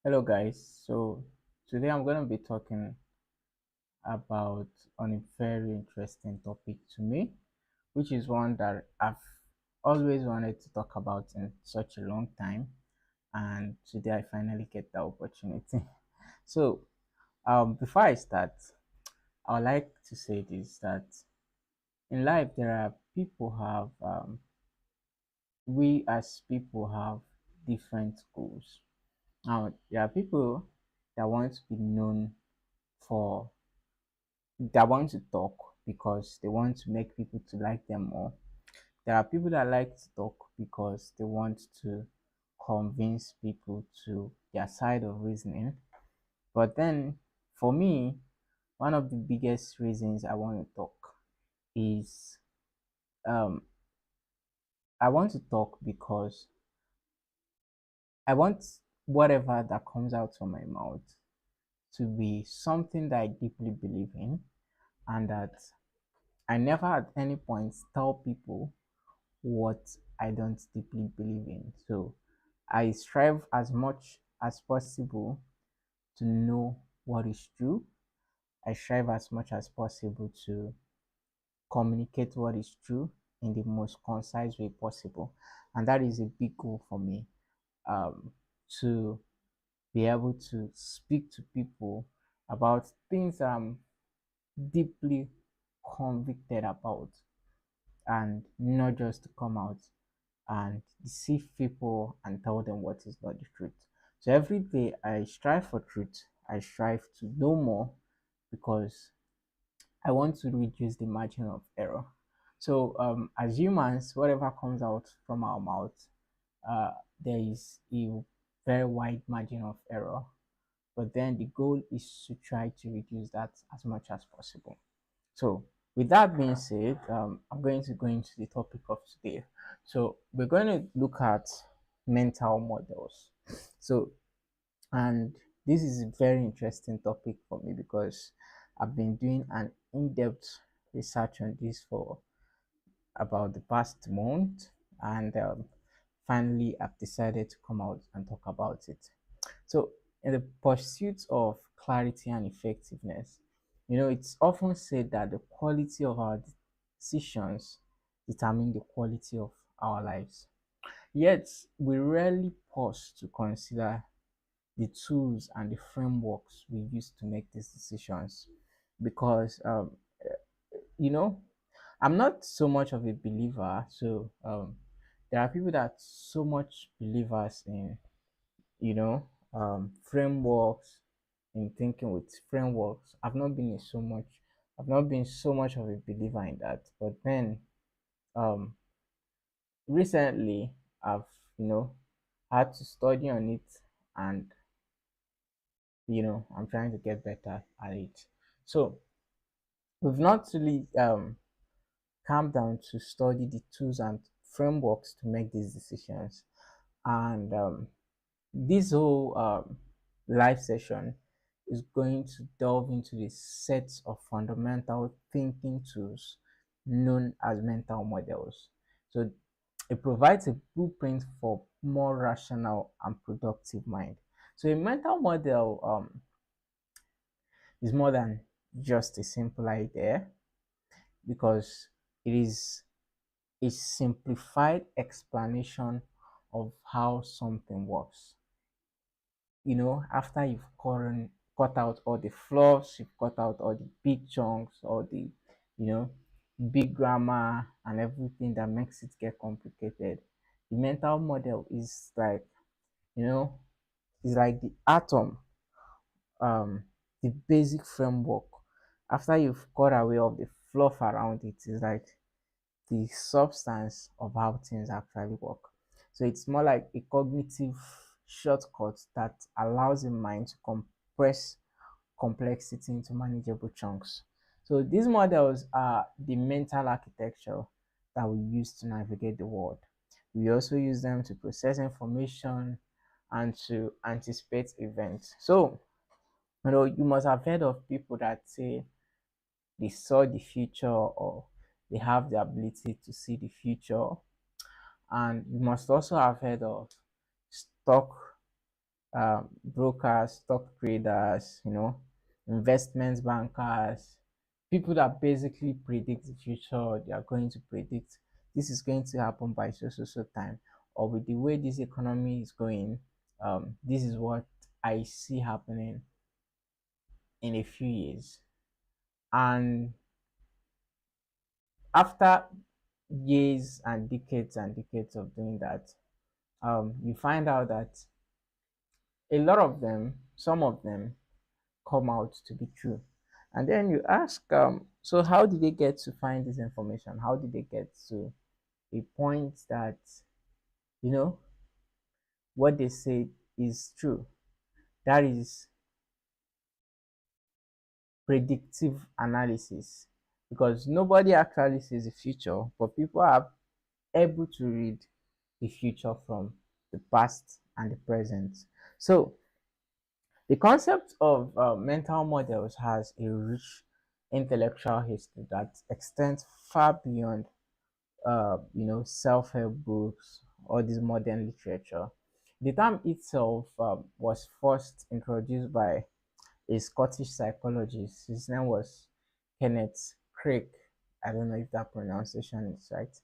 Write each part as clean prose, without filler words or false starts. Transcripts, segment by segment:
Hello guys. So today I'm going to be talking about on a very interesting topic to me, which is one that I've always wanted to talk about in such a long time, and today I finally get the opportunity. So before I start, I would like to say this that in life there are people have we as people have different goals. Now there are people that want to be known for that want to talk because they want to make people to like them more. There are people that like to talk because they want to convince people to their side of reasoning. But then for me, one of the biggest reasons I want to talk is um I want to talk because I want whatever that comes out from my mouth to be something that I deeply believe in, and that I never at any point tell people what I don't deeply believe in. So I strive as much as possible to know what is true. I strive as much as possible to communicate what is true in the most concise way possible. And that is a big goal for me, to be able to speak to people about things that I'm deeply convicted about, and not just to come out and deceive people and tell them what is not the truth. So every day I strive for truth. I strive to know more because I want to reduce the margin of error. So as humans, whatever comes out from our mouth, there is a very wide margin of error. But then the goal is to try to reduce that as much as possible. So, with that being said, I'm going to go into the topic of today. So, we're going to look at mental models. So, and this is a very interesting topic for me because I've been doing an in depth research on this for about the past month, and finally, I've decided to come out and talk about it. So, in the pursuit of clarity and effectiveness, it's often said that the quality of our decisions determine the quality of our lives. Yet, we rarely pause to consider the tools and the frameworks we use to make these decisions because, you know, I'm not so much of a believer. So, there are people that so much believers in frameworks, in thinking with frameworks. I've not been so much of a believer in that. But then um recently I've had to study on it, and I'm trying to get better at it. So we've not really calmed down to study the tools and frameworks to make these decisions. And this whole live session is going to delve into the sets of fundamental thinking tools known as mental models. So it provides a blueprint for more rational and productive mind. So a mental model is more than just a simple idea, because it is a simplified explanation of how something works. After you've cut out all the flaws, you've cut out all the big chunks, all the, you know, big grammar and everything that makes it get complicated. The mental model is like, you know, is like the atom, the basic framework. After you've cut away all the fluff around it, is like the substance of how things actually work. So it's more like a cognitive shortcut that allows the mind to compress complexity into manageable chunks. So these models are the mental architecture that we use to navigate the world. We also use them to process information and to anticipate events. So, you must have heard of people that say they saw the future, or they have the ability to see the future. And you must also have heard of stock brokers, stock traders, investment bankers, people that basically predict the future. They are going to predict this is going to happen by so time, or with the way this economy is going, this is what I see happening in a few years. And after years and decades of doing that, you find out that a lot of them, some of them, come out to be true. And then you ask, so how did they get to find this information? How did they get to a point that, you know, what they say is true? That is predictive analysis. Because nobody actually sees the future, but people are able to read the future from the past and the present. So the concept of mental models has a rich intellectual history that extends far beyond, self-help books or this modern literature. The term itself was first introduced by a Scottish psychologist. His name was Kenneth Craig. I don't know if that pronunciation is right.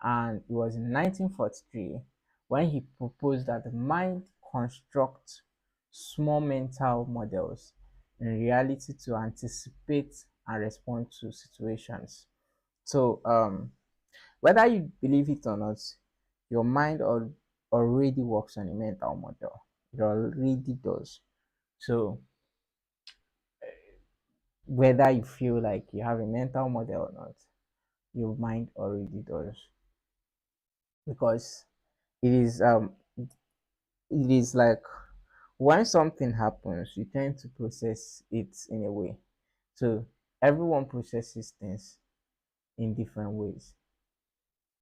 And it was in 1943 when he proposed that the mind constructs small mental models in reality to anticipate and respond to situations. So, whether you believe it or not, your mind already works on a mental model. It already does. So, whether you feel like you have a mental model or not, your mind already does. Because it is like when something happens, you tend to process it in a way. So everyone processes things in different ways.